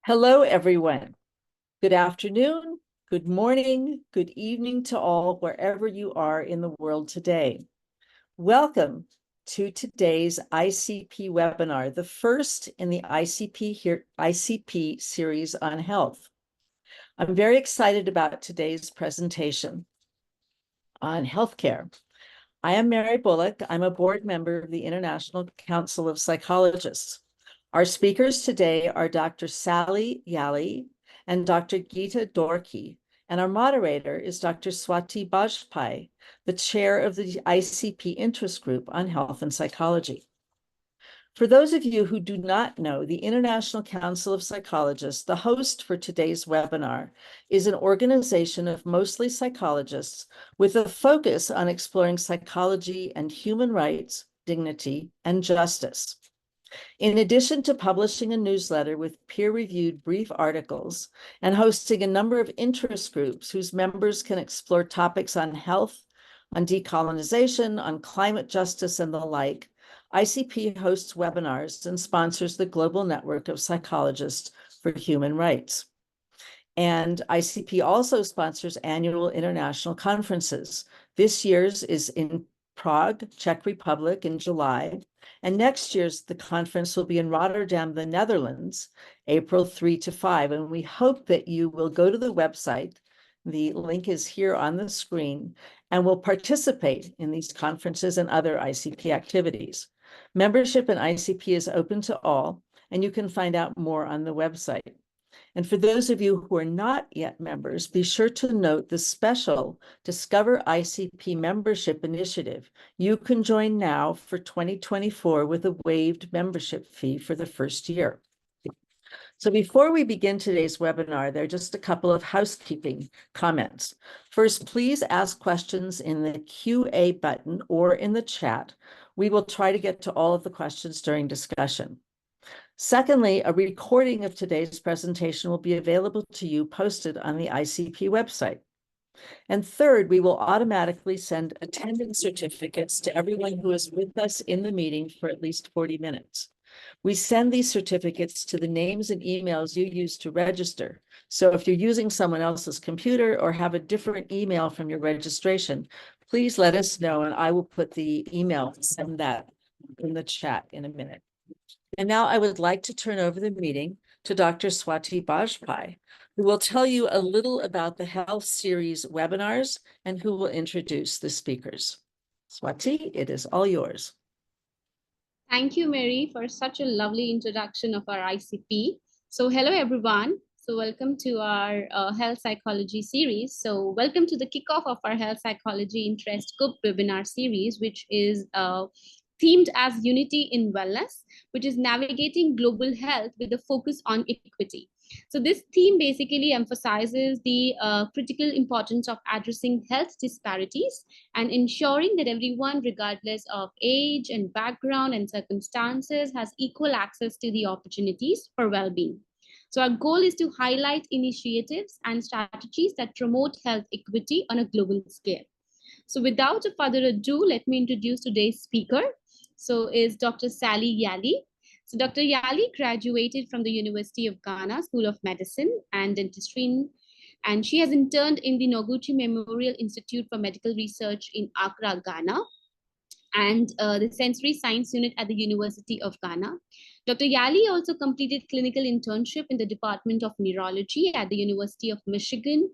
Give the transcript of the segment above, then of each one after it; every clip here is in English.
Hello, everyone. Good afternoon, good morning, good evening to all, wherever you are in the world today. Welcome to today's ICP webinar, the first in the ICP series on health. I'm very excited about today's presentation on healthcare. I am Mary Bullock. I'm a board member of the International Council of Psychologists. Our speakers today are Dr. Sally Yalley and Dr. Geeta Dorkhy, and our moderator is Dr. Swati Bajpai, the chair of the ICP Interest Group on Health and Psychology. For those of you who do not know, the International Council of Psychologists, the host for today's webinar, is an organization of mostly psychologists with a focus on exploring psychology and human rights, dignity, and justice. In addition to publishing a newsletter with peer-reviewed brief articles and hosting a number of interest groups whose members can explore topics on health, on decolonization, on climate justice, and the like, ICP hosts webinars and sponsors the Global Network of Psychologists for Human Rights. And ICP also sponsors annual international conferences. This year's is in Prague, Czech Republic in July, and next year's the conference will be in Rotterdam, the Netherlands, April 3 to 5. And we hope that you will go to the website. The link is here on the screen, and will participate in these conferences and other ICP activities. Membership in ICP is open to all, and you can find out more on the website. And for those of you who are not yet members, be sure to note the special Discover ICP membership initiative. You can join now for 2024 with a waived membership fee for the first year. So before we begin today's webinar, there are just a couple of housekeeping comments. First, please ask questions in the QA button or in the chat. We will try to get to all of the questions during discussion. Secondly, a recording of today's presentation will be available to you posted on the ICP website. And third, we will automatically send attendance certificates to everyone who is with us in the meeting for at least 40 minutes. We send these certificates to the names and emails you use to register. So if you're using someone else's computer or have a different email from your registration, please let us know, and I will put the email and send that in the chat in a minute. And now I would like to turn over the meeting to Dr. Swati Bajpai, who will tell you a little about the Health Series webinars and who will introduce the speakers. Swati, it is all yours. Thank you, Mary, for such a lovely introduction of our ICP. So hello, everyone. So welcome to our health psychology series. So welcome to the kickoff of our health psychology interest group webinar series, which is themed as Unity in Wellness, which is navigating global health with a focus on equity. So this theme basically emphasizes the critical importance of addressing health disparities and ensuring that everyone, regardless of age and background and circumstances, has equal access to the opportunities for well-being. So our goal is to highlight initiatives and strategies that promote health equity on a global scale. So without further ado, let me introduce today's speaker. So is Dr. Sally Yalley. So Dr. Yalley graduated from the University of Ghana School of Medicine and Dentistry, and she has interned in the Noguchi Memorial Institute for Medical Research in Accra, Ghana, and the Sensory Science Unit at the University of Ghana. Dr. Yalley also completed clinical internship in the Department of Neurology at the University of Michigan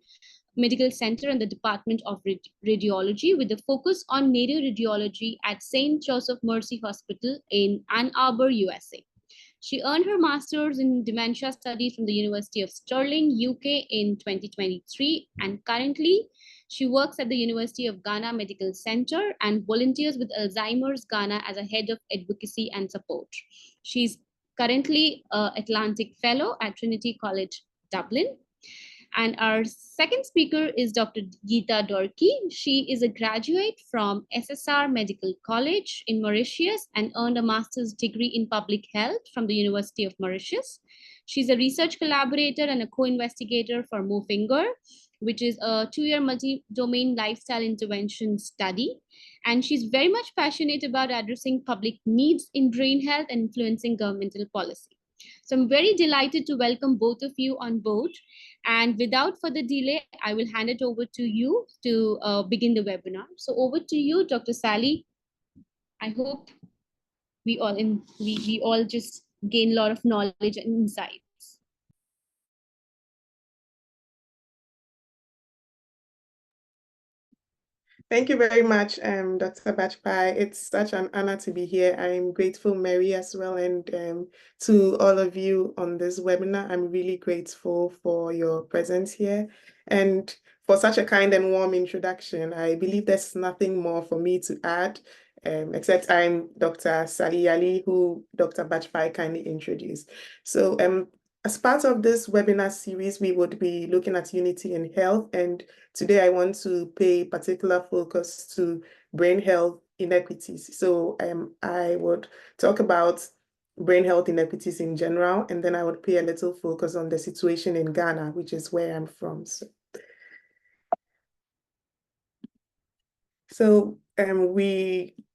Medical Center and the Department of Radiology, with a focus on neuroradiology at St. Joseph Mercy Hospital in Ann Arbor, USA. She earned her master's in dementia studies from the University of Stirling, UK in 2023, and currently she works at the University of Ghana Medical Center and volunteers with Alzheimer's Ghana as a head of advocacy and support. She's currently an Atlantic Fellow at Trinity College, Dublin. And our second speaker is Dr. Geeta Dorkhy. She is a graduate from SSR Medical College in Mauritius and earned a master's degree in public health from the University of Mauritius. She's a research collaborator and a co-investigator for MoFinger, which is a 2-year multi-domain lifestyle intervention study. And she's very much passionate about addressing public needs in brain health and influencing governmental policy. So I'm very delighted to welcome both of you on board. And without further delay, I will hand it over to you to begin the webinar. So over to you, Dr. Sally. I hope we all just gain a lot of knowledge and insights. Thank you very much, Dr. Bajpai. It's such an honor to be here. I'm grateful, Mary, as well, and to all of you on this webinar. I'm really grateful for your presence here and for such a kind and warm introduction. I believe there's nothing more for me to add, except I'm Dr. Sally Yalley, who Dr. Bajpai kindly introduced. So as part of this webinar series, we would be looking at unity in health, and today I want to pay particular focus to brain health inequities. So I would talk about brain health inequities in general, and then I would pay a little focus on the situation in Ghana, which is where I'm from. So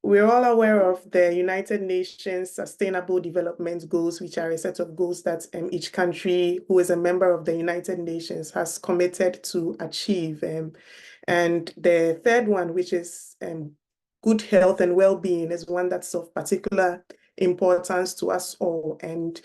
we're all aware of the United Nations Sustainable Development Goals, which are a set of goals that each country who is a member of the United Nations has committed to achieve. And the third one, which is good health and well-being, is one that's of particular importance to us all. And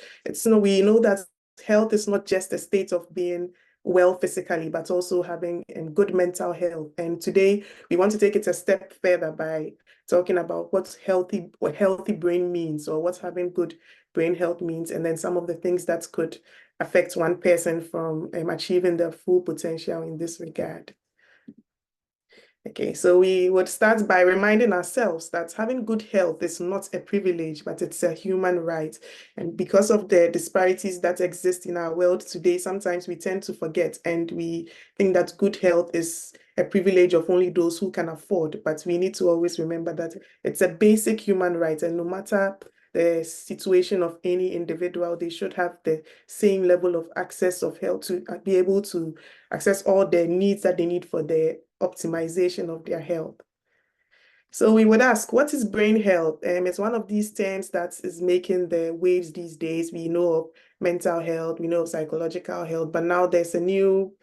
we know that health is not just a state of being well physically, but also having good mental health. And today we want to take it a step further by talking about what healthy brain means, or what having good brain health means, and then some of the things that could affect one person from achieving their full potential in this regard. Okay, so we would start by reminding ourselves that having good health is not a privilege, but it's a human right. And because of the disparities that exist in our world today, sometimes we tend to forget and we think that good health is a privilege of only those who can afford. But we need to always remember that it's a basic human right, and no matter the situation of any individual, they should have the same level of access of health to be able to access all the needs that they need for the optimization of their health. So we would ask, what is brain health? It's one of these terms that is making the waves these days. We know of mental health, we know of psychological health, but now there's a new,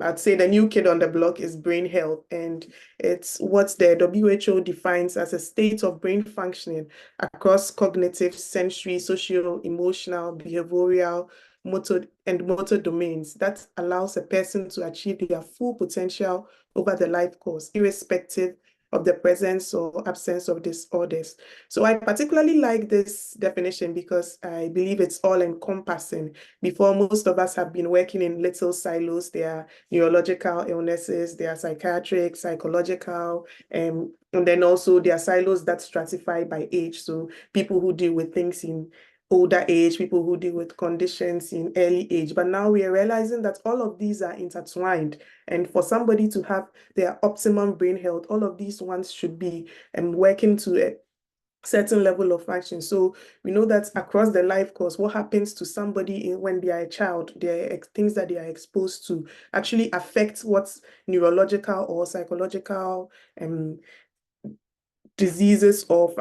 I'd say the new kid on the block is brain health, and it's what the WHO defines as a state of brain functioning across cognitive, sensory, social, emotional, behavioral, motor domains that allows a person to achieve their full potential over the life course, irrespective of the presence or absence of disorders. So I particularly like this definition because I believe it's all encompassing. Before, most of us have been working in little silos. There are neurological illnesses, there are psychiatric, psychological, and then also there are silos that stratify by age. So people who deal with things in older age, people who deal with conditions in early age. But now we are realizing that all of these are intertwined. And for somebody to have their optimum brain health, all of these ones should be working to a certain level of function. So we know that across the life course, what happens to somebody when they are a child, their things that they are exposed to actually affect what's neurological or psychological diseases or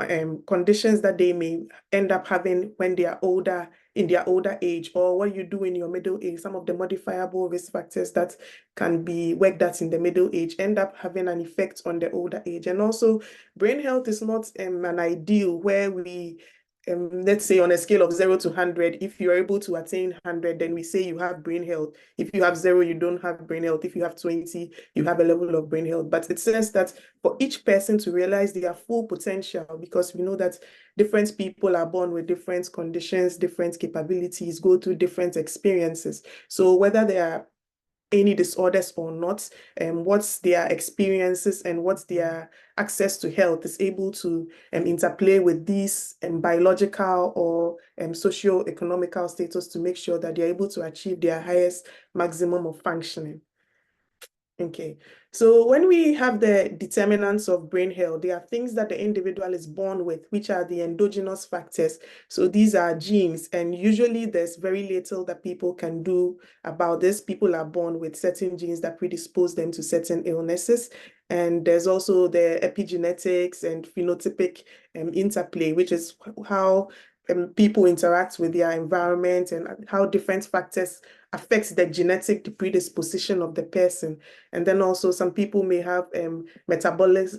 conditions that they may end up having when they are older, in their older age, or what you do in your middle age. Some of the modifiable risk factors that can be worked at in the middle age end up having an effect on the older age. And also, brain health is not an ideal where we let's say on a scale of 0 to 100, if you're able to attain 100, then we say you have brain health. If you have 0, you don't have brain health. If you have 20, you have a level of brain health. But it says that for each person to realize their full potential, because we know that different people are born with different conditions, different capabilities, go through different experiences. So whether they are any disorders or not, what's their experiences and what's their access to health is able to interplay with these biological or socio-economical status to make sure that they're able to achieve their highest maximum of functioning. Okay, so when we have the determinants of brain health, there are things that the individual is born with, which are the endogenous factors. So these are genes, and usually there's very little that people can do about this. People are born with certain genes that predispose them to certain illnesses. And there's also the epigenetics and phenotypic interplay, which is how people interact with their environment and how different factors affects the genetic predisposition of the person. And then also some people may have metabolic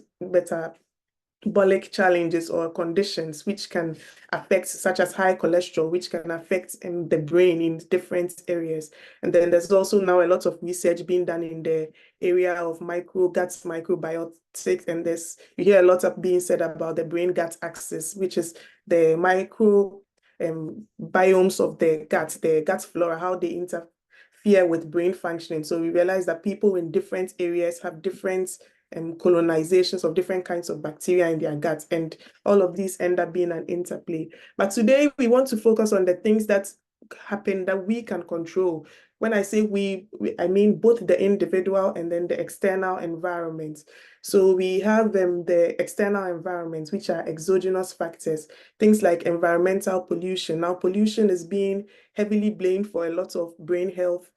challenges or conditions which can affect, such as high cholesterol, which can affect the brain in different areas. And then there's also now a lot of research being done in the area of gut microbiotics, and you hear a lot of being said about the brain-gut axis, which is the micro biomes of the gut flora, how they interfere with brain functioning. So we realize that people in different areas have different colonizations of different kinds of bacteria in their gut, and all of these end up being an interplay. But today we want to focus on the things that happen that we can control. When I say I mean both the individual and then the external environment. So we have the external environment, which are exogenous factors, things like environmental pollution. Now, pollution is being heavily blamed for a lot of brain health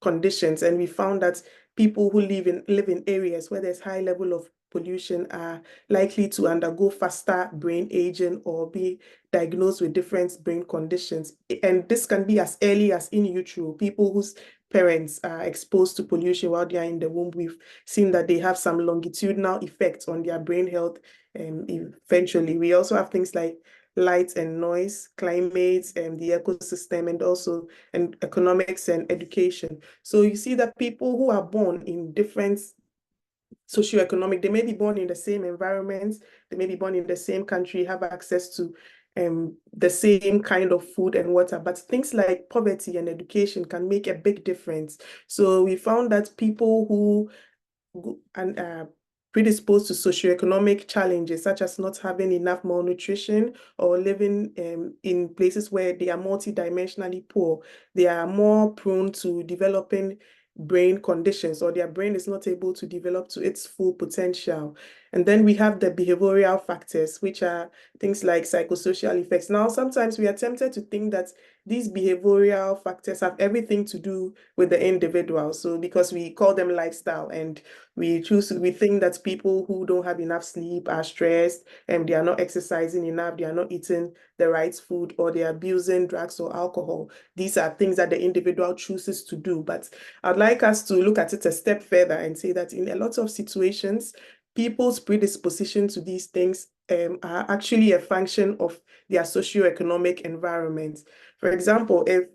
conditions, and we found that people who live in areas where there's high level of pollution are likely to undergo faster brain aging or be diagnosed with different brain conditions. And this can be as early as in utero. People whose parents are exposed to pollution while they are in the womb, we've seen that they have some longitudinal effects on their brain health. Eventually, we also have things like light and noise, climate, and the ecosystem, and also economics and education. So you see that people who are born in different socioeconomic, they may be born in the same environment, they may be born in the same country, have access to the same kind of food and water, but things like poverty and education can make a big difference. So we found that people who are predisposed to socioeconomic challenges, such as not having enough malnutrition or living in places where they are multidimensionally poor, they are more prone to developing brain conditions, or their brain is not able to develop to its full potential. And then we have the behavioral factors, which are things like psychosocial effects. Now, sometimes we are tempted to think that these behavioral factors have everything to do with the individual. So because we call them lifestyle, and we think that people who don't have enough sleep are stressed, and they are not exercising enough, they are not eating the right food, or they are abusing drugs or alcohol. These are things that the individual chooses to do. But I'd like us to look at it a step further and say that in a lot of situations, people's predisposition to these things are actually a function of their socioeconomic environment. For example, if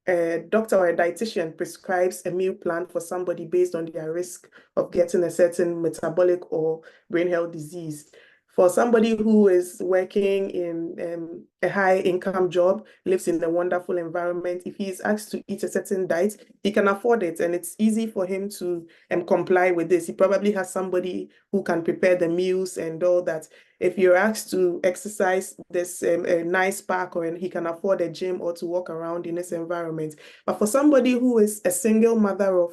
a doctor or a dietitian prescribes a meal plan for somebody based on their risk of getting a certain metabolic or brain health disease, for somebody who is working in a high-income job, lives in a wonderful environment, if he is asked to eat a certain diet, he can afford it, and it's easy for him to comply with this. He probably has somebody who can prepare the meals and all that. If you're asked to exercise this a nice park, or he can afford a gym or to walk around in this environment. But for somebody who is a single mother of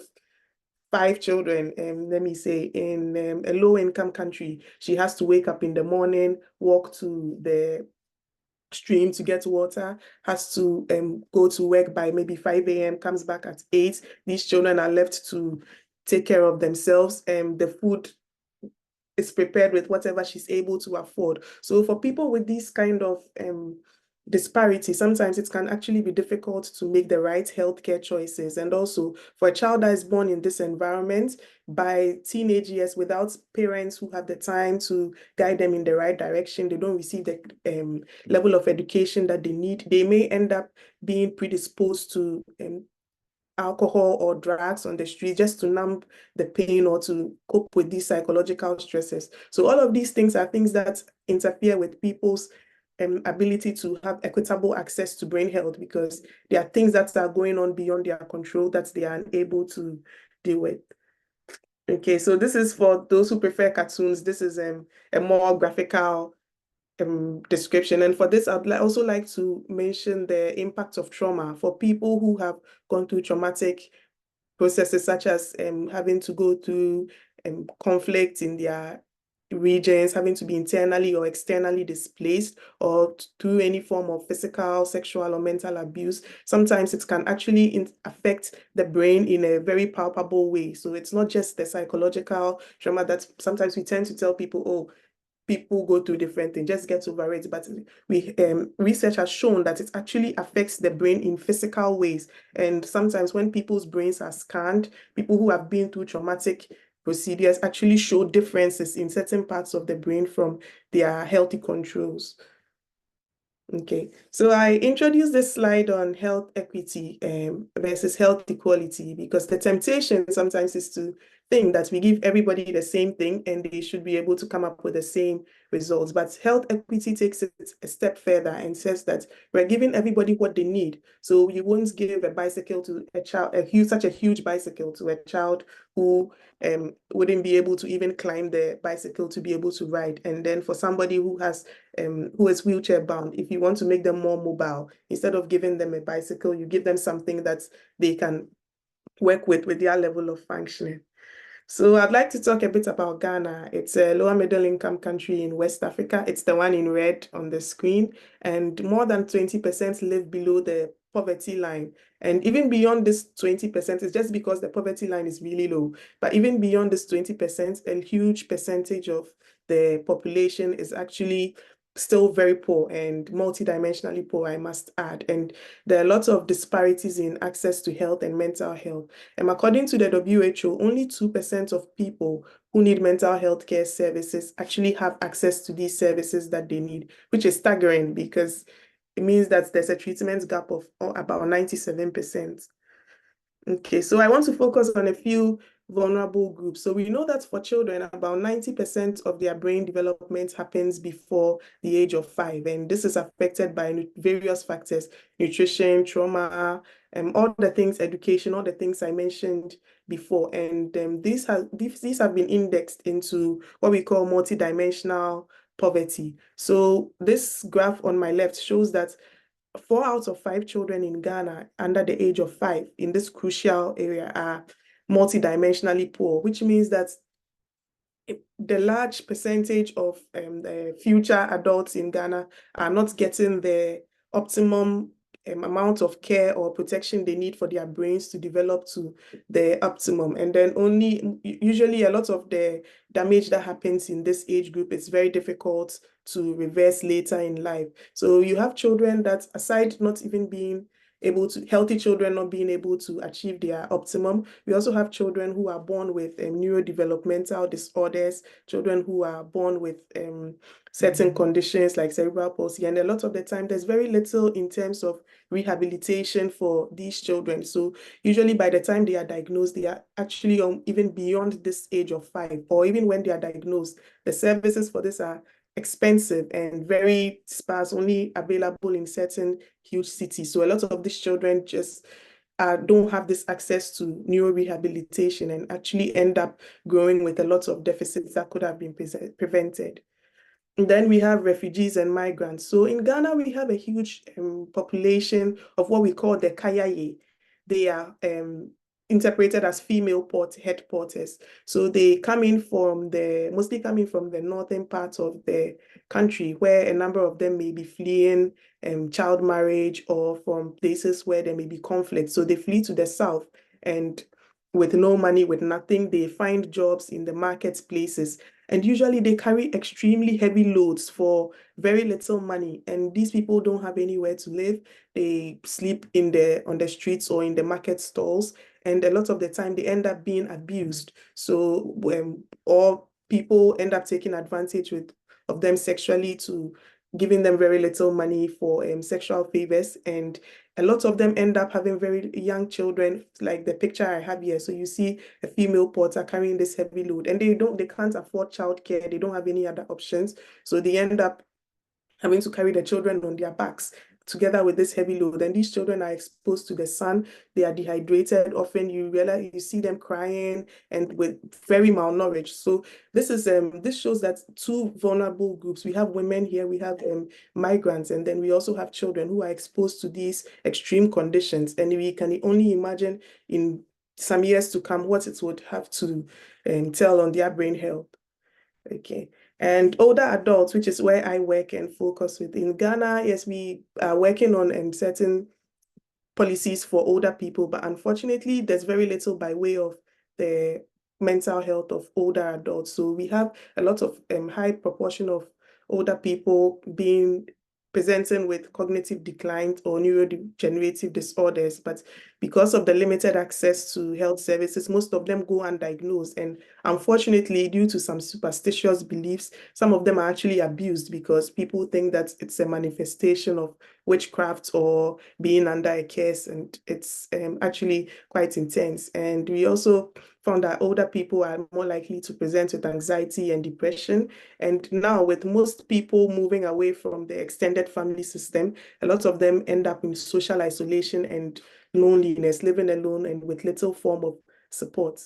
5 children, let me say, in a low-income country, she has to wake up in the morning, walk to the stream to get water, has to go to work by maybe 5 a.m., comes back at 8. These children are left to take care of themselves, and the food is prepared with whatever she's able to afford. So for people with these kind of disparity, sometimes it can actually be difficult to make the right healthcare choices. And also for a child that is born in this environment, by teenage years, without parents who have the time to guide them in the right direction, they don't receive the level of education that they need, they may end up being predisposed to alcohol or drugs on the street just to numb the pain or to cope with these psychological stresses. So all of these things are things that interfere with people's ability to have equitable access to brain health, because there are things that are going on beyond their control that they are unable to deal with. Okay, so this is for those who prefer cartoons. This is a more graphical description. And for this, I'd also like to mention the impact of trauma for people who have gone through traumatic processes, such as having to go through conflict in their regions, having to be internally or externally displaced, or through any form of physical, sexual, or mental abuse. Sometimes it can actually affect the brain in a very palpable way. So it's not just the psychological trauma that sometimes we tend to tell people, oh, people go through different things, just get over it. But research has shown that it actually affects the brain in physical ways. And sometimes when people's brains are scanned, people who have been through traumatic procedures actually show differences in certain parts of the brain from their healthy controls. Okay, so I introduced this slide on health equity versus health equality, because the temptation sometimes is to think that we give everybody the same thing and they should be able to come up with the same results. But health equity takes it a step further and says that we're giving everybody what they need. So you won't give a bicycle to a child, such a huge bicycle to a child who wouldn't be able to even climb the bicycle to be able to ride. And then for somebody who is wheelchair bound, if you want to make them more mobile, instead of giving them a bicycle, you give them something that they can work with their level of functioning. So I'd like to talk a bit about Ghana. It's a lower middle income country in West Africa. It's the one in red on the screen, and more than 20% live below the poverty line. And even beyond this 20%, it's just because the poverty line is really low. But even beyond this 20%, a huge percentage of the population is actually still very poor and multidimensionally poor, I must add. And there are lots of disparities in access to health and mental health. According to the WHO, only 2% of people who need mental health care services actually have access to these services that they need, which is staggering because it means that there's a treatment gap of about 97%. Okay, so I want to focus on a few vulnerable groups. So we know that for children, about 90% of their brain development happens before the age of 5. And this is affected by various factors: nutrition, trauma, all the things, education, all the things I mentioned before. And these have been indexed into what we call multidimensional poverty. So this graph on my left shows that 4 out of 5 children in Ghana under the age of 5 in this crucial area are multidimensionally poor, which means that the large percentage of the future adults in Ghana are not getting the optimum amount of care or protection they need for their brains to develop to the optimum. And then usually a lot of the damage that happens in this age group is very difficult to reverse later in life. So you have children that, aside not even being able to, healthy children not being able to achieve their optimum, we also have children who are born with neurodevelopmental disorders, children who are born with certain conditions like cerebral palsy. And a lot of the time, there's very little in terms of rehabilitation for these children. So usually by the time they are diagnosed, they are actually even beyond this age of 5, or even when they are diagnosed, the services for this are expensive and very sparse, only available in certain huge cities. So a lot of these children just don't have this access to neurorehabilitation and actually end up growing with a lot of deficits that could have been prevented. And then we have refugees and migrants. So in Ghana, we have a huge population of what we call the Kayaye. They are interpreted as female head porters. So they come in mostly coming from the northern part of the country, where a number of them may be fleeing child marriage, or from places where there may be conflict. So they flee to the south, and with no money, with nothing, they find jobs in the marketplaces. And usually they carry extremely heavy loads for very little money. And these people don't have anywhere to live. They sleep on the streets or in the market stalls. And a lot of the time they end up being abused. So or people end up taking advantage of them sexually, to giving them very little money for sexual favors. And a lot of them end up having very young children, like the picture I have here. So you see a female porter carrying this heavy load, and they can't afford childcare. They don't have any other options. So they end up having to carry the children on their backs together with this heavy load. And these children are exposed to the sun. They are dehydrated. Often you see them crying and with very malnourished. So this shows that two vulnerable groups. We have women here, we have migrants, and then we also have children who are exposed to these extreme conditions. And we can only imagine in some years to come what it would have to tell on their brain health. Okay. And older adults, which is where I work and focus with. In Ghana, yes, we are working on certain policies for older people, but unfortunately, there's very little by way of the mental health of older adults. So we have a lot of high proportion of older people presenting with cognitive decline or neurodegenerative disorders, but because of the limited access to health services, most of them go undiagnosed. And unfortunately, due to some superstitious beliefs, some of them are actually abused because people think that it's a manifestation of witchcraft or being under a curse, and it's actually quite intense. And we also found that older people are more likely to present with anxiety and depression. And now, with most people moving away from the extended family system, a lot of them end up in social isolation and loneliness, living alone and with little form of support.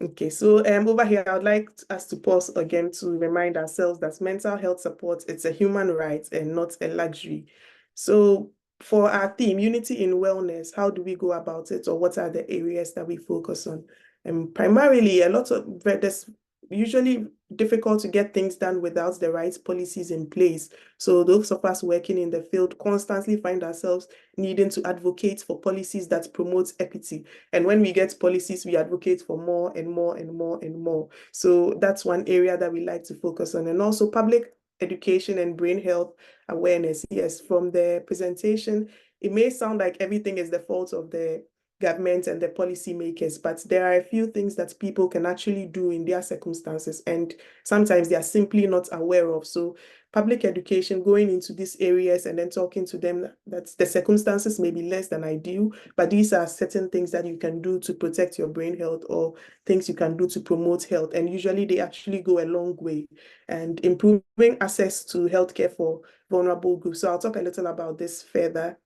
Okay, so over here, I would like us to pause again to remind ourselves that mental health support, it's a human right and not a luxury. So for our theme, Unity in Wellness, how do we go about it, or what are the areas that we focus on? And primarily, there's usually difficult to get things done without the right policies in place. So those of us working in the field constantly find ourselves needing to advocate for policies that promote equity. And when we get policies, we advocate for more and more and more and more. So that's one area that we like to focus on. And also public education and brain health awareness. Yes, from the presentation, it may sound like everything is the fault of the government and the policymakers, but there are a few things that people can actually do in their circumstances, and sometimes they are simply not aware of. So public education, going into these areas and then talking to them that the circumstances may be less than ideal, but these are certain things that you can do to protect your brain health or things you can do to promote health. And usually they actually go a long way, and improving access to healthcare for vulnerable groups. So I'll talk a little about this further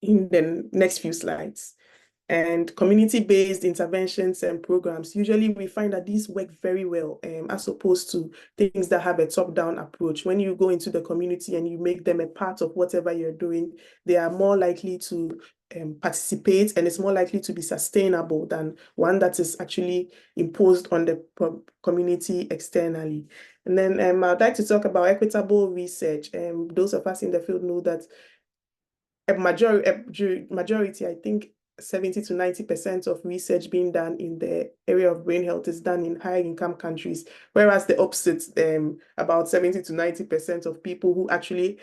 in the next few slides. And community-based interventions and programs, usually we find that these work very well as opposed to things that have a top-down approach. When you go into the community and you make them a part of whatever you're doing, they are more likely to participate, and it's more likely to be sustainable than one that is actually imposed on the community externally. And then I'd like to talk about equitable research. Those of us in the field know that a majority, I think 70 to 90% of research being done in the area of brain health is done in high income countries, whereas the opposite, about 70 to 90% of people who actually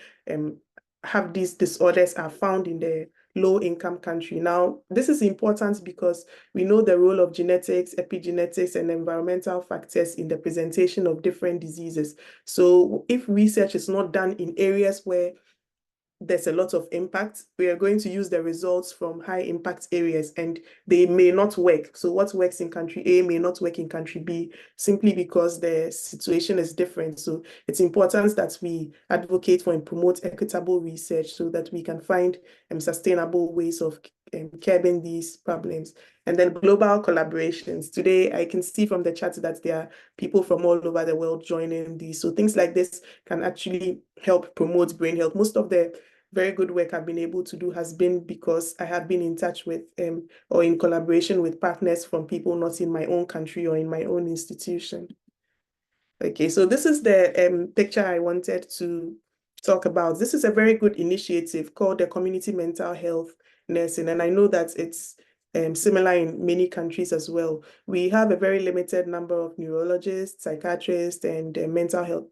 have these disorders are found in the low income country. Now, this is important because we know the role of genetics, epigenetics, and environmental factors in the presentation of different diseases. So if research is not done in areas where there's a lot of impact, we are going to use the results from high impact areas, and they may not work. So what works in country A may not work in country B, simply because the situation is different. So it's important that we advocate for and promote equitable research so that we can find sustainable ways of curbing these problems. And then global collaborations. Today, I can see from the chat that there are people from all over the world joining these. So things like this can actually help promote brain health. Most of the very good work I've been able to do has been because I have been in touch with or in collaboration with partners from people not in my own country or in my own institution. Okay, so this is the picture I wanted to talk about. This is a very good initiative called the Community Mental Health Nursing, and I know that it's similar in many countries as well. We have a very limited number of neurologists, psychiatrists, and mental health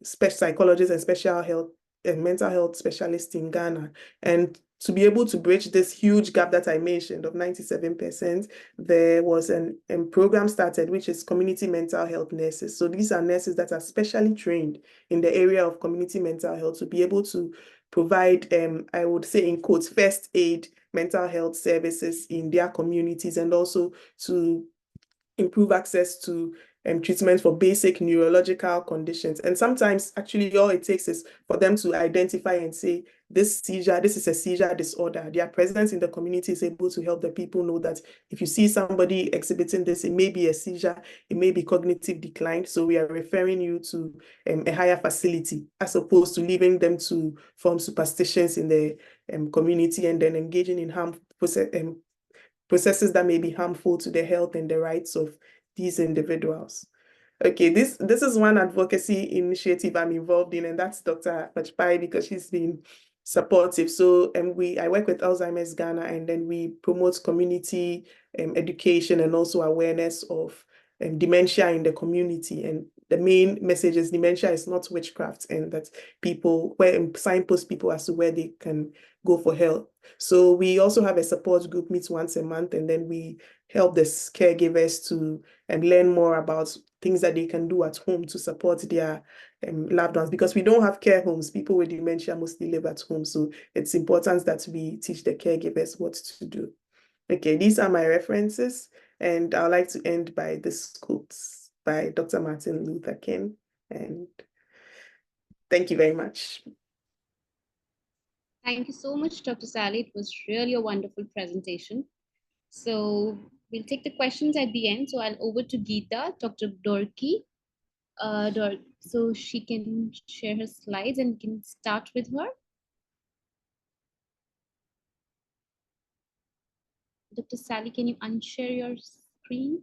psychologists and special health and mental health specialists in Ghana. And to be able to bridge this huge gap that I mentioned of 97%, there was a program started, which is community mental health nurses. So these are nurses that are specially trained in the area of community mental health to be able to provide, I would say in quotes, first aid mental health services in their communities, and also to improve access to treatment for basic neurological conditions. And sometimes actually all it takes is for them to identify and say, this is a seizure disorder. Their presence in the community is able to help the people know that if you see somebody exhibiting this, it may be a seizure, it may be cognitive decline. So we are referring you to a higher facility, as opposed to leaving them to form superstitions in the community and then engaging in processes that may be harmful to the health and the rights of these individuals. Okay, this is one advocacy initiative I'm involved in, and that's Dr. Pachpai, because she's been supportive. So I work with Alzheimer's Ghana, and then we promote community education and also awareness of dementia in the community. And the main message is dementia is not witchcraft, and that people signpost people as to where they can go for help. So we also have a support group, meets once a month, and then we help the caregivers to learn more about things that they can do at home to support their loved ones, because we don't have care homes. People with dementia mostly live at home. So it's important that we teach the caregivers what to do. Okay, these are my references, and I'd like to end by this quote by Dr. Martin Luther King. And thank you very much. Thank you so much, Dr. Sally. It was really a wonderful presentation. So we'll take the questions at the end. So I'll over to Geeta, Dr. Dorkhy, so she can share her slides and we can start with her. Dr. Sally, can you unshare your screen?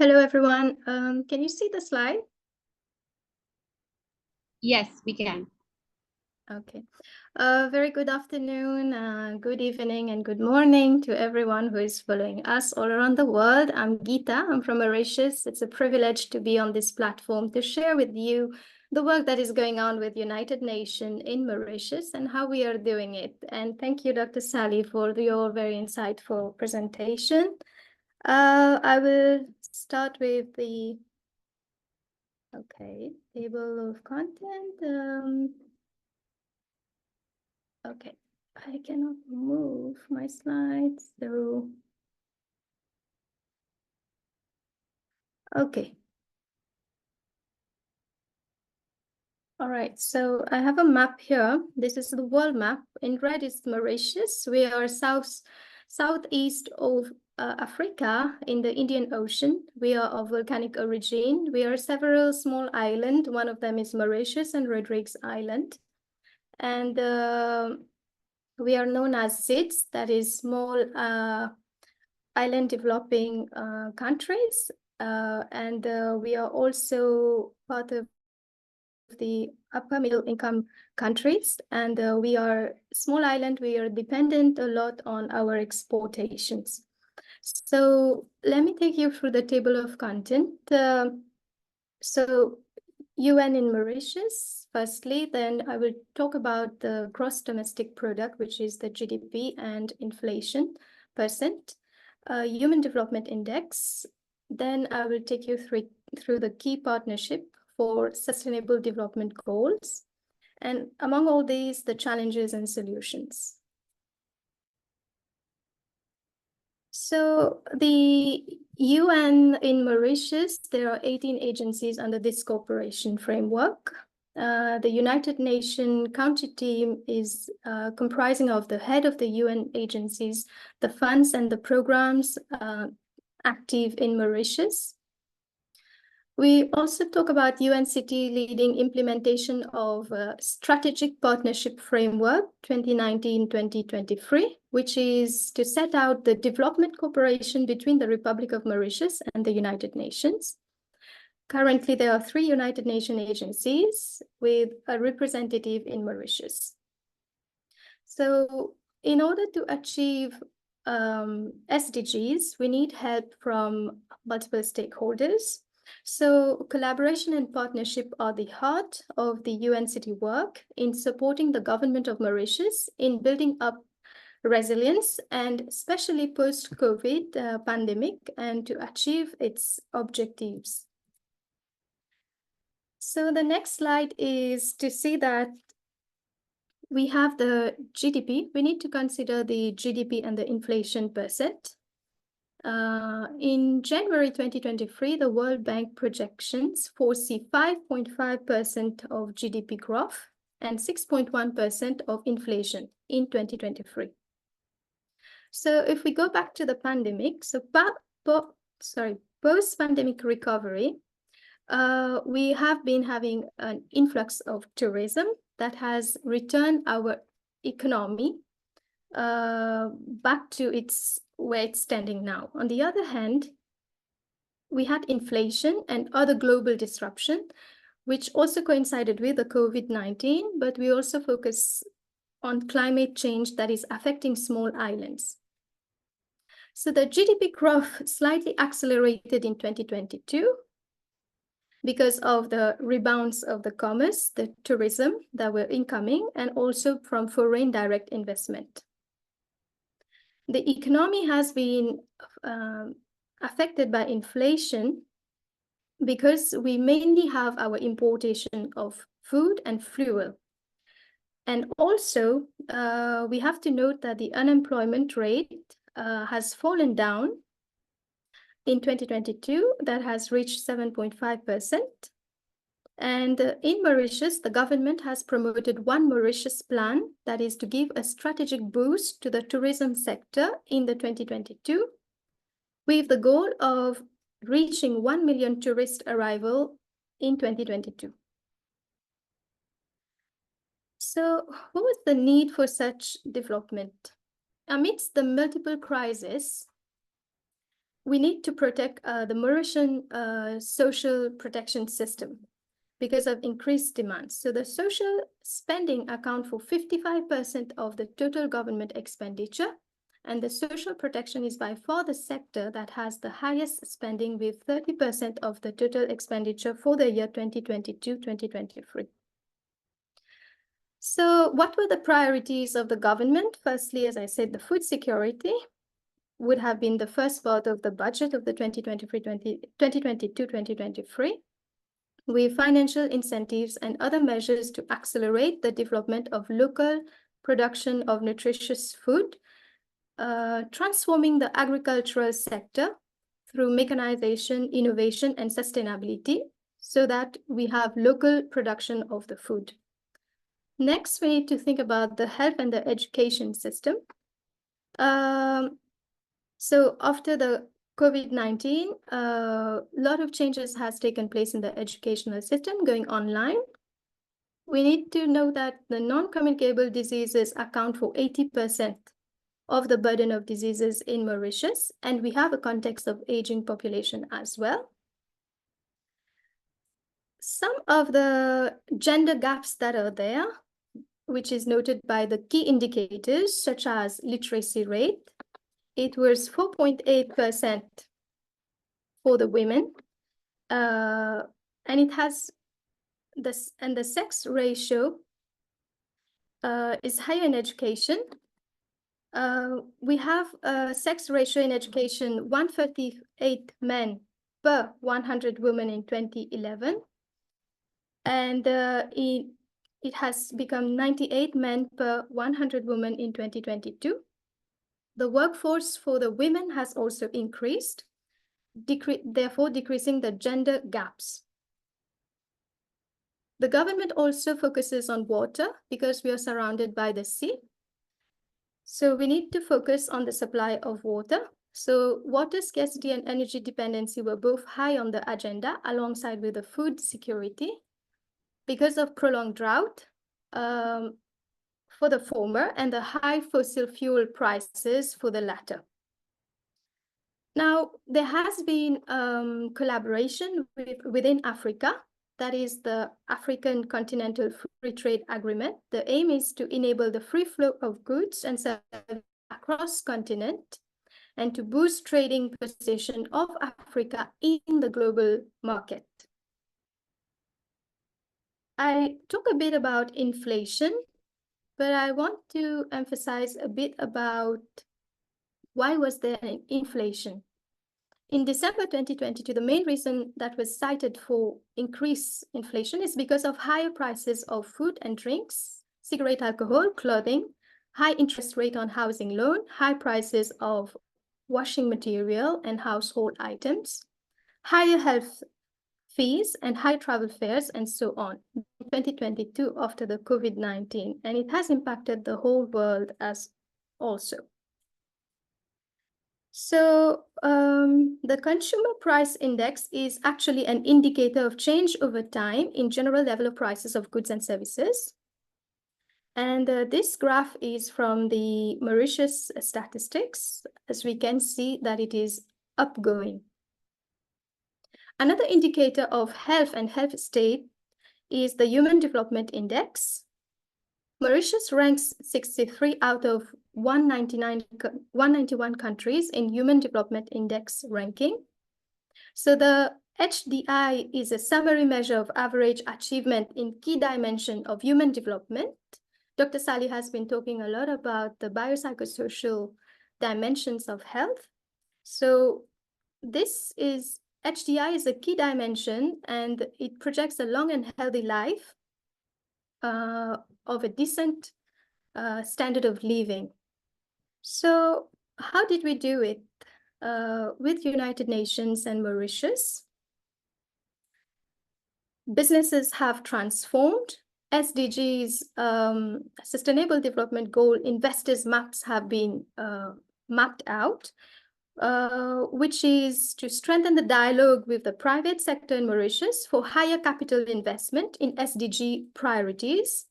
Hello, everyone. Can you see the slide? Yes, we can. Okay. Very good afternoon, good evening, and good morning to everyone who is following us all around the world. I'm Geeta. I'm from Mauritius. It's a privilege to be on this platform to share with you the work that is going on with United Nations in Mauritius and how we are doing it. And thank you, Dr. Sally, for your very insightful presentation. I will start with the table of content. Okay, I cannot move my slides, so okay. All right, so I have a map here. This is the world map. In red is Mauritius. We are southeast of Africa in the Indian Ocean. We are of volcanic origin. We are several small islands. One of them is Mauritius and Rodrigues Island. And we are known as SIDS, that is small island developing countries. And we are also part of the upper middle income countries. And we are small island, we are dependent a lot on our exportations. So let me take you through the table of content. So UN in Mauritius, firstly, then I will talk about the gross domestic product, which is the GDP and inflation percent, Human Development Index. Then I will take you through the key partnership for Sustainable Development Goals. And among all these, the challenges and solutions. So the UN in Mauritius, there are 18 agencies under this cooperation framework. The United Nations country team is comprising of the head of the UN agencies, the funds and the programs active in Mauritius. We also talk about UNCT leading implementation of a strategic partnership framework 2019-2023, which is to set out the development cooperation between the Republic of Mauritius and the United Nations. Currently, there are 3 United Nations agencies with a representative in Mauritius. So in order to achieve SDGs, we need help from multiple stakeholders. So collaboration and partnership are the heart of the UNCT work in supporting the government of Mauritius in building up resilience and especially post-COVID pandemic and to achieve its objectives. So the next slide is to see that we have the GDP. We need to consider the GDP and the inflation percent. In January 2023, the World Bank projections foresee 5.5% of GDP growth and 6.1% of inflation in 2023. So if we go back to the pandemic, so post-pandemic recovery, we have been having an influx of tourism that has returned our economy back to where it's standing now. On the other hand, we had inflation and other global disruption, which also coincided with the COVID-19, but we also focus on climate change that is affecting small islands. So the GDP growth slightly accelerated in 2022 because of the rebounds of the commerce, the tourism that were incoming, and also from foreign direct investment. The economy has been affected by inflation because we mainly have our importation of food and fuel. And also, we have to note that the unemployment rate has fallen down in 2022, that has reached 7.5%. And in Mauritius, the government has promoted One Mauritius plan, that is to give a strategic boost to the tourism sector in the 2022, with the goal of reaching 1 million tourist arrival in 2022. So what was the need for such development? Amidst the multiple crises, we need to protect the Mauritian social protection system because of increased demands. So the social spending account for 55% of the total government expenditure, and the social protection is by far the sector that has the highest spending, with 30% of the total expenditure for the year 2022-2023. So what were the priorities of the government? Firstly, as I said, the food security would have been the first part of the budget of the 2022-2023, with financial incentives and other measures to accelerate the development of local production of nutritious food, transforming the agricultural sector through mechanization, innovation, and sustainability, so that we have local production of the food. Next, we need to think about the health and the education system. So after the COVID-19, a lot of changes has taken place in the educational system, going online. We need to know that the non-communicable diseases account for 80% of the burden of diseases in Mauritius, and we have a context of aging population as well. Some of the gender gaps that are there, which is noted by the key indicators such as literacy rate, it was 4.8% for the women, and it has this, and the sex ratio is higher in education. We have a sex ratio in education 138 men per 100 women in 2011, and it has become 98 men per 100 women in 2022. The workforce for the women has also increased, therefore decreasing the gender gaps. The government also focuses on water because we are surrounded by the sea. So we need to focus on the supply of water. So water scarcity and energy dependency were both high on the agenda alongside with the food security because of prolonged drought for the former and the high fossil fuel prices for the latter. Now, there has been collaboration within Africa, that is the African Continental Free Trade Agreement. The aim is to enable the free flow of goods and services across continent and to boost trading position of Africa in the global market. I talk a bit about inflation, but I want to emphasize a bit about why was there an inflation. In December 2022, the main reason that was cited for increased inflation is because of higher prices of food and drinks, cigarette, alcohol, clothing, high interest rate on housing loan, high prices of washing material and household items, higher health fees and high travel fares, and so on. In 2022, after the COVID-19, and it has impacted the whole world as also. So the consumer price index is actually an indicator of change over time in general level of prices of goods and services. And this graph is from the Mauritius statistics, as we can see that it is upgoing. Another indicator of health and health state is the Human Development Index. Mauritius ranks 63 out of 191 countries in Human Development Index ranking. So the HDI is a summary measure of average achievement in key dimension of human development. Dr. Sally has been talking a lot about the biopsychosocial dimensions of health. So this is, HDI is a key dimension, and it projects a long and healthy life of a decent standard of living. So how did we do it with United Nations and Mauritius? Businesses have transformed. SDGs, Sustainable Development Goal investors maps have been mapped out, which is to strengthen the dialogue with the private sector in Mauritius for higher capital investment in SDG priorities.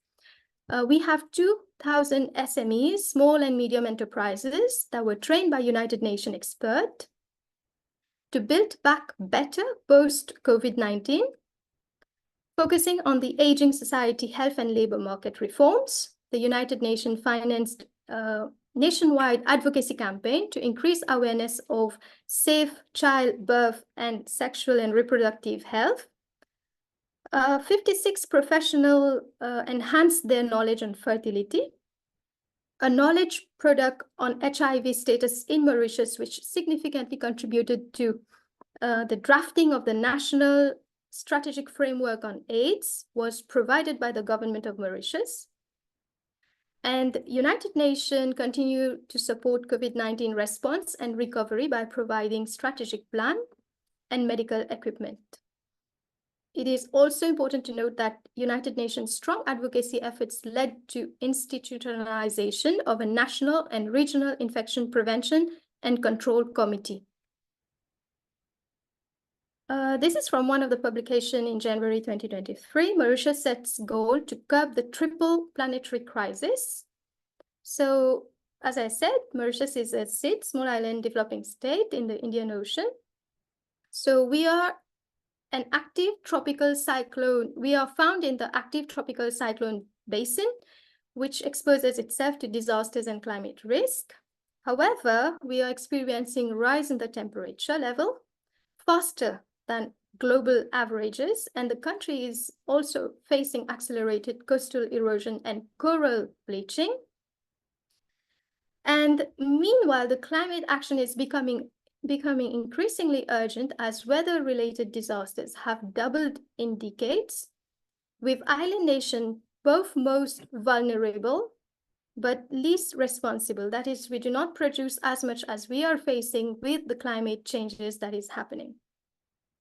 We have 2,000 SMEs, small and medium enterprises, that were trained by United Nations experts to build back better post-COVID-19, focusing on the aging society, health and labor market reforms. The United Nations financed nationwide advocacy campaign to increase awareness of safe childbirth and sexual and reproductive health. 56 professionals enhanced their knowledge on fertility. A knowledge product on HIV status in Mauritius, which significantly contributed to the drafting of the National Strategic Framework on AIDS, was provided by the government of Mauritius. And United Nations continue to support COVID-19 response and recovery by providing strategic plan and medical equipment. It is also important to note that United Nations' strong advocacy efforts led to institutionalization of a national and regional infection prevention and control committee. This is from one of the publications in January 2023. Mauritius sets goal to curb the triple planetary crisis. So, as I said, Mauritius is a SID, small island developing state in the Indian Ocean. So we are an active tropical cyclone. We are found in the active tropical cyclone basin, which exposes itself to disasters and climate risk. However, we are experiencing rise in the temperature level faster than global averages, and the country is also facing accelerated coastal erosion and coral bleaching. And meanwhile, the climate action is becoming increasingly urgent as weather-related disasters have doubled in decades, with island nations both most vulnerable but least responsible. That is, we do not produce as much as we are facing with the climate changes that is happening.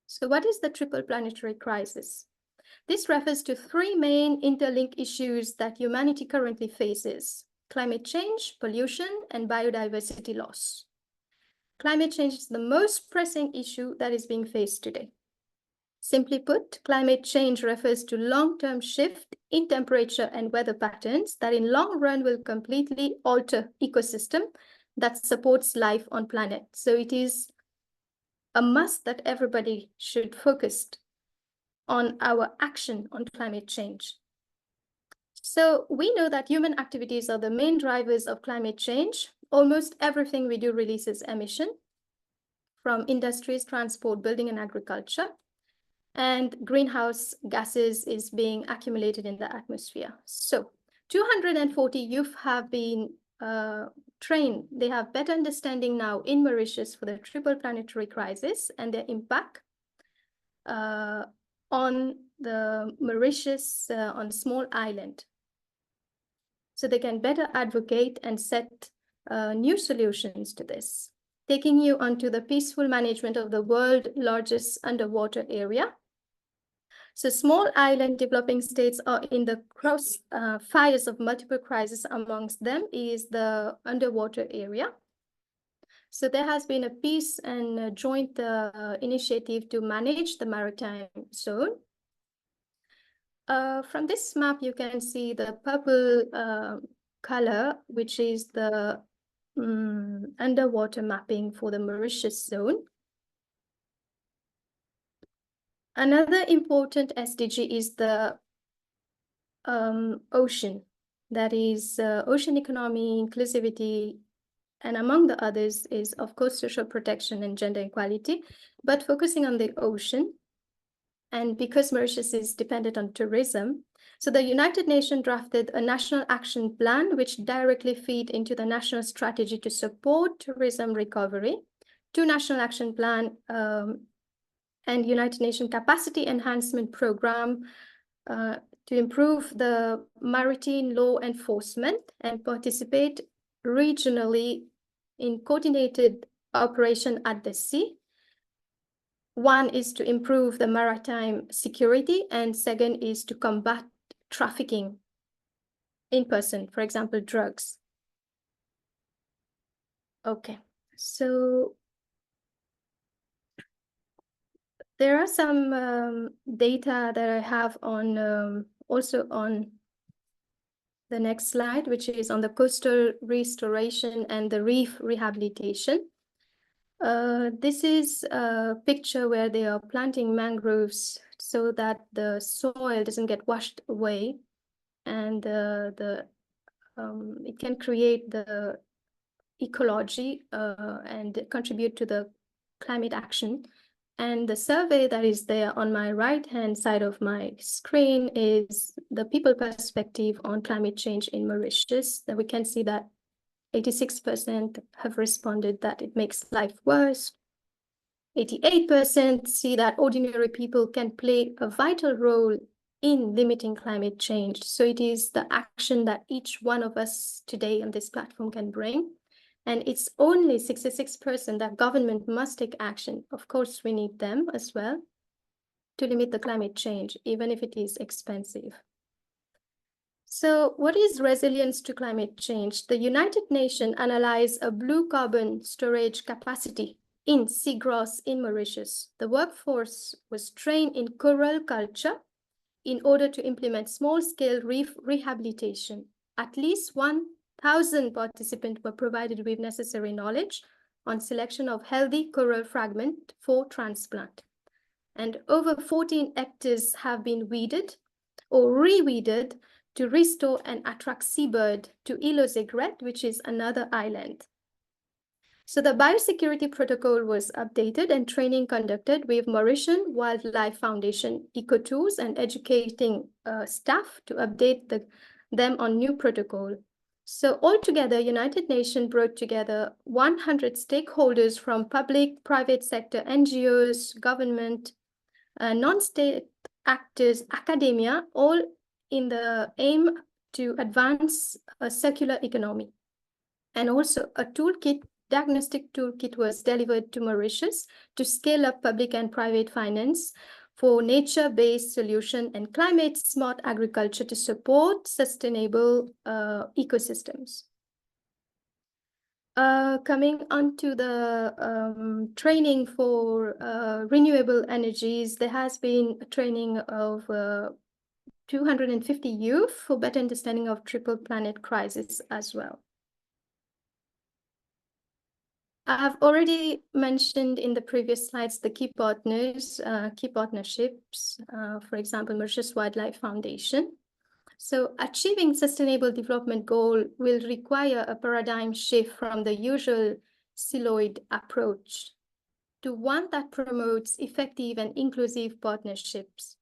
So what is the triple planetary crisis? This refers to three main interlinked issues that humanity currently faces: climate change, pollution, and biodiversity loss. Climate change is the most pressing issue that is being faced today. Simply put, climate change refers to long-term shift in temperature and weather patterns that in long run will completely alter ecosystem that supports life on planet. So it is a must that everybody should focus on our action on climate change. So we know that human activities are the main drivers of climate change. Almost everything we do releases emission from industries, transport, building, and agriculture. And greenhouse gases is being accumulated in the atmosphere. So 240 youth have been trained. They have better understanding now in Mauritius for the triple planetary crisis and their impact on the Mauritius on small island. So they can better advocate and set new solutions to this. Taking you onto the peaceful management of the world's largest underwater area. So small island developing states are in the cross fires of multiple crises. Amongst them is the underwater area. So there has been a peace and a joint initiative to manage the maritime zone. From this map, you can see the purple color, which is the underwater mapping for the Mauritius zone. Another important SDG is the ocean, that is ocean economy, inclusivity, and among the others is, of course, social protection and gender equality, but focusing on the ocean. And because Mauritius is dependent on tourism, so the United Nations drafted a national action plan, which directly feed into the national strategy to support tourism recovery, 2 national action plan, and United Nations capacity enhancement program to improve the maritime law enforcement and participate regionally in coordinated operation at the sea. One is to improve the maritime security, and second is to combat trafficking in person, for example, drugs. Okay, so there are some data that I have on also on the next slide, which is on the coastal restoration and the reef rehabilitation. This is a picture where they are planting mangroves so that the soil doesn't get washed away, and it can create the ecology and contribute to the climate action. And the survey that is there on my right-hand side of my screen is the people perspective on climate change in Mauritius. That we can see that 86% have responded that it makes life worse. 88% see that ordinary people can play a vital role in limiting climate change. So it is the action that each one of us today on this platform can bring. And it's only 66% that government must take action. Of course, we need them as well to limit the climate change, even if it is expensive. So what is resilience to climate change? The United Nations analyzed a blue carbon storage capacity in seagrass in Mauritius. The workforce was trained in coral culture in order to implement small-scale reef rehabilitation. At least 1,000 participants were provided with necessary knowledge on selection of healthy coral fragment for transplant. And over 14 hectares have been weeded or re-weeded to restore and attract seabird to Île aux Aigrettes, which is another island. So the biosecurity protocol was updated and training conducted with Mauritian Wildlife Foundation eco-tools and educating staff to update them on new protocol. So altogether, United Nations brought together 100 stakeholders from public, private sector, NGOs, government, non-state actors, academia, all in the aim to advance a circular economy. And also a toolkit, diagnostic toolkit was delivered to Mauritius to scale up public and private finance for nature-based solution and climate-smart agriculture to support sustainable ecosystems. Coming on to the training for renewable energies, there has been a training of 250 youth for better understanding of triple planet crisis as well. I've already mentioned in the previous slides the key partners, key partnerships, for example, Mauritius Wildlife Foundation. So achieving sustainable development goal will require a paradigm shift from the usual siloed approach to one that promotes effective and inclusive partnerships.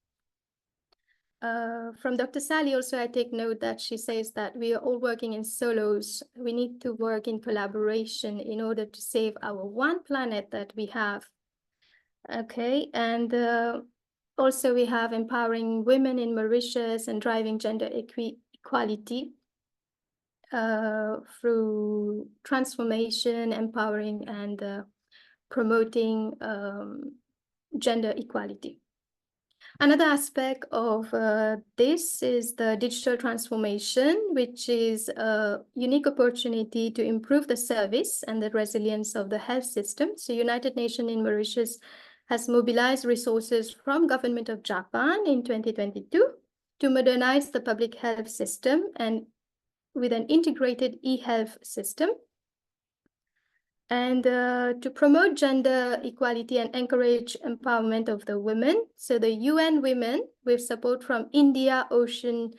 From Dr. Sally also, I take note that she says that we are all working in solos. We need to work in collaboration in order to save our one planet that we have. Okay, and also we have empowering women in Mauritius and driving gender equality through transformation, empowering, and promoting gender equality. Another aspect of this is the digital transformation, which is a unique opportunity to improve the service and the resilience of the health system. So United Nations in Mauritius has mobilized resources from Government of Japan in 2022 to modernize the public health system and with an integrated e-health system. And to promote gender equality and encourage empowerment of the women. So the UN Women, with support from Indian Ocean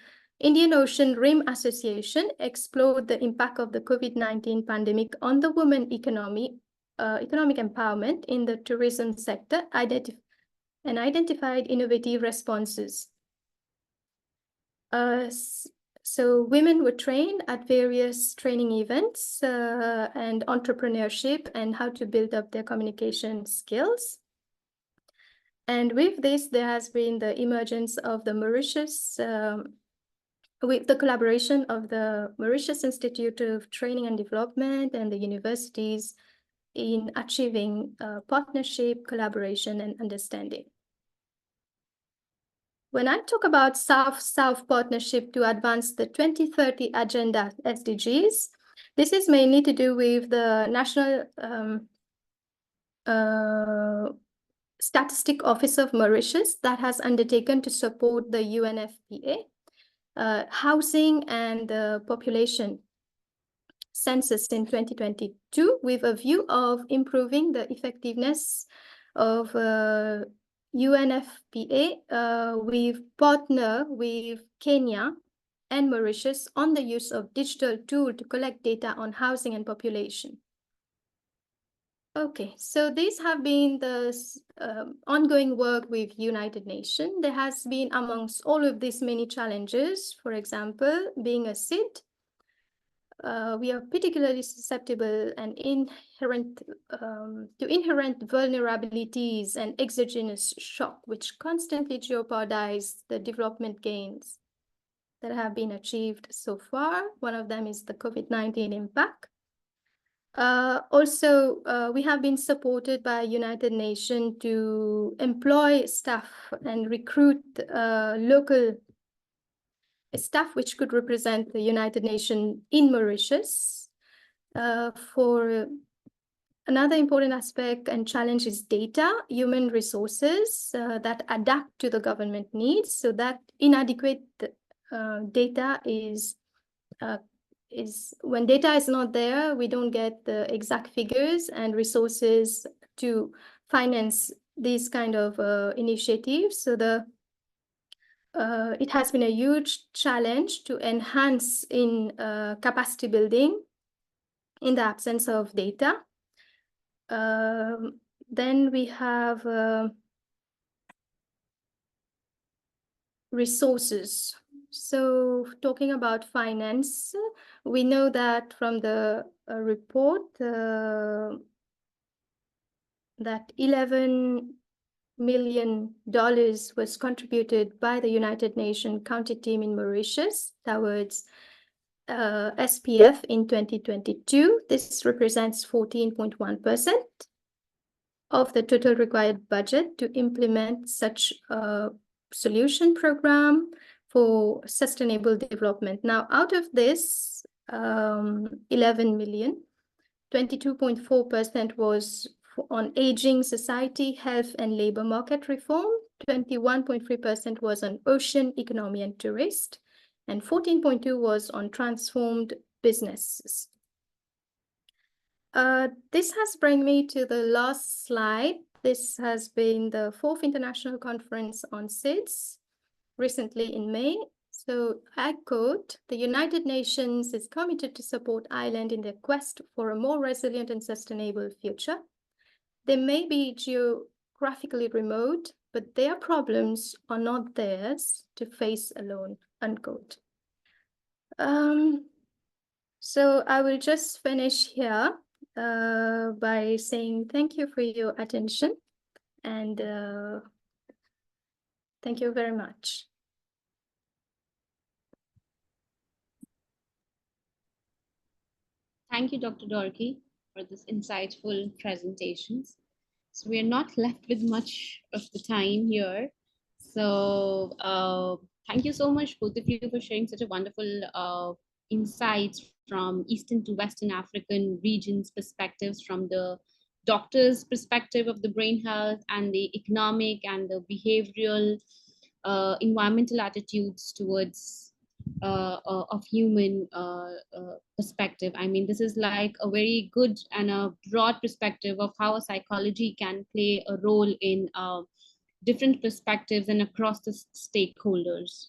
Rim Association, explored the impact of the COVID-19 pandemic on the women economic empowerment in the tourism sector, and identified innovative responses. So women were trained at various training events and entrepreneurship and how to build up their communication skills. And with this, there has been the emergence of the Mauritius, with the collaboration of the Mauritius Institute of Training and Development and the universities in achieving partnership, collaboration, and understanding. When I talk about South-South partnership to advance the 2030 Agenda SDGs, this is mainly to do with the National Statistic Office of Mauritius that has undertaken to support the UNFPA, housing and population census in 2022 with a view of improving the effectiveness of UNFPA. We've partnered with Kenya and Mauritius on the use of digital tool to collect data on housing and population. Okay, so these have been the ongoing work with United Nations. There has been amongst all of these many challenges, for example, being a SID, we are particularly susceptible and inherent to inherent vulnerabilities and exogenous shock, which constantly jeopardize the development gains that have been achieved so far. One of them is the COVID-19 impact. Also, we have been supported by United Nations to employ staff and recruit local staff which could represent the United Nations in Mauritius. For another important aspect and challenge is data, human resources that adapt to the government needs. So that inadequate data is when data is not there, we don't get the exact figures and resources to finance these kind of initiatives. So it has been a huge challenge to enhance in capacity building in the absence of data. Then we have resources. So talking about finance, we know that from the report that $11 million was contributed by the United Nations County Team in Mauritius towards SPF in 2022. This represents 14.1% of the total required budget to implement such a solution program for sustainable development. Now, out of this 11 million, 22.4% was on aging society, health and labor market reform, 21.3% was on ocean economy and tourist, and 14.2% was on transformed businesses. This has brought me to the last slide. This has been the 4th International Conference on SIDS, recently in May. So I quote, "The United Nations is committed to support Ireland in their quest for a more resilient and sustainable future. They may be geographically remote, but their problems are not theirs to face alone," unquote. So I will just finish here by saying thank you for your attention and thank you very much. Thank you, Dr. Dorkhy, for this insightful presentations. So we are not left with much of the time here. So thank you so much, both of you, for sharing such a wonderful insights from Eastern to Western African regions perspectives, from the doctor's perspective of the brain health and the economic and the behavioral environmental attitudes towards of human perspective. I mean, this is like a very good and a broad perspective of how a psychology can play a role in different perspectives and across the stakeholders.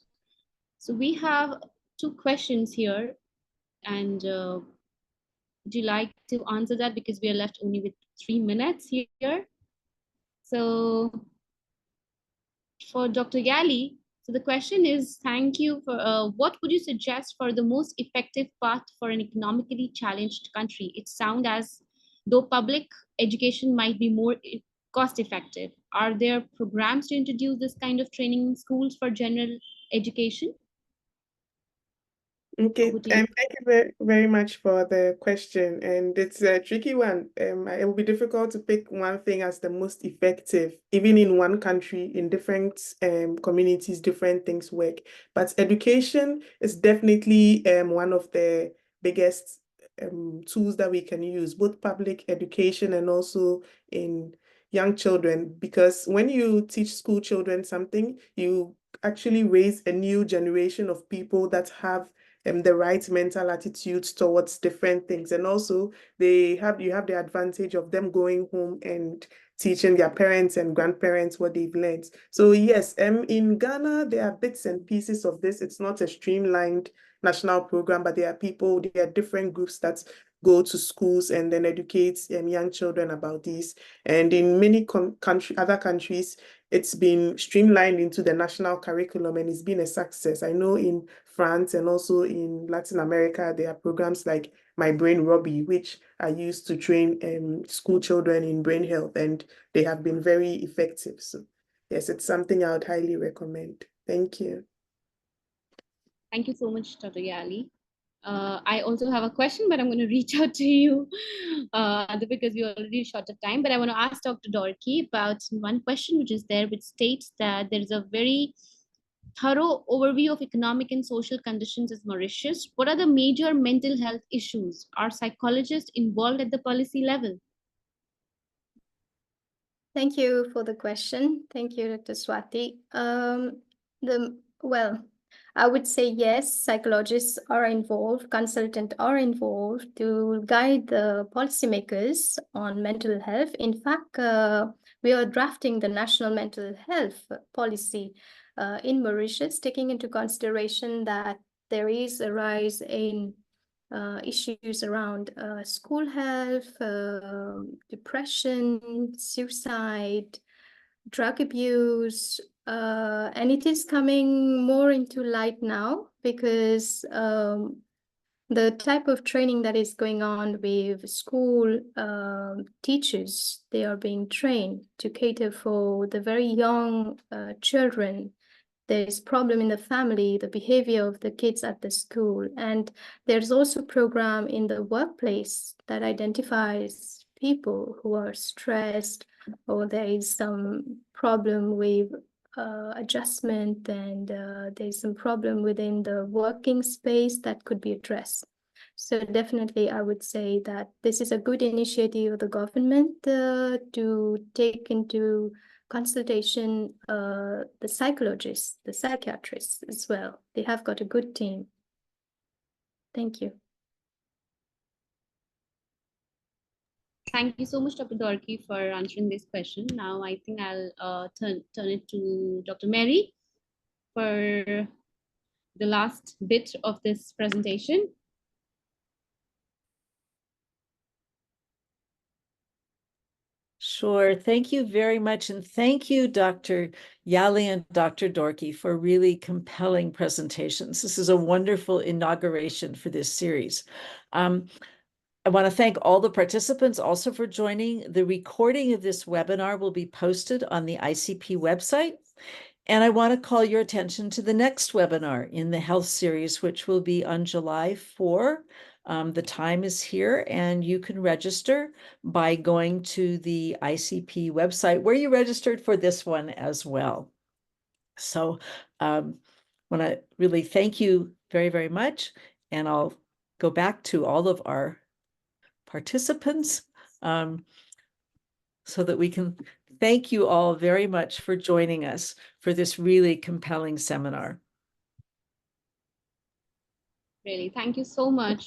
So we have two questions here, and would you like to answer that, because we are left only with 3 minutes here? So for Dr. Yalley, so the question is, thank you for, what would you suggest for the most effective path for an economically challenged country? It sounds as though public education might be more cost effective. Are there programs to introduce this kind of training in schools for general education? Okay, thank you very much for the question, and it's a tricky one. It will be difficult to pick one thing as the most effective. Even in one country, in different communities, different things work. But education is definitely one of the biggest tools that we can use, both public education and also in young children, because when you teach school children something, you actually raise a new generation of people that have the right mental attitudes towards different things. And also you have the advantage of them going home and teaching their parents and grandparents what they've learned. So yes, in Ghana, there are bits and pieces of this. It's not a streamlined national program, but there are different groups that go to schools and then educate young children about this. And in many other countries, it's been streamlined into the national curriculum and it's been a success. I know in France and also in Latin America, there are programs like My Brain Robbie, which are used to train school children in brain health, and they have been very effective. So yes, it's something I would highly recommend. Thank you. Thank you so much, Dr. Yalley. I also have a question, but I'm going to reach out to you because we already short of time. But I want to ask Dr. Dorkhy about one question which is there, which states that there is a very thorough overview of economic and social conditions in Mauritius. What are the major mental health issues? Are psychologists involved at the policy level? Thank you for the question. Thank you, Dr. Swati. Well, I would say yes, psychologists are involved, consultants are involved to guide the policymakers on mental health. In fact, we are drafting the national mental health policy in Mauritius, taking into consideration that there is a rise in issues around school health, depression, suicide, drug abuse, and it is coming more into light now because the type of training that is going on with school teachers, they are being trained to cater for the very young children. There's problem in the family, the behavior of the kids at the school. And there's also a program in the workplace that identifies people who are stressed or there is some problem with adjustment and there's some problem within the working space that could be addressed. So definitely, I would say that this is a good initiative of the government to take into consultation the psychologists, the psychiatrists as well. They have got a good team. Thank you. Thank you so much, Dr. Dorkhy, for answering this question. Now I think I'll turn it to Dr. Mary for the last bit of this presentation. Sure. Thank you very much. And thank you, Dr. Yalley and Dr. Dorkhy, for really compelling presentations. This is a wonderful inauguration for this series. I want to thank all the participants also for joining. The recording of this webinar will be posted on the ICP website. And I want to call your attention to the next webinar in the health series, which will be on July 4. The time is here, and you can register by going to the ICP website where you registered for this one as well. So want to really thank you very, very much. And I'll go back to all of our participants so that we can thank you all very much for joining us for this really compelling seminar. Really, thank you so much.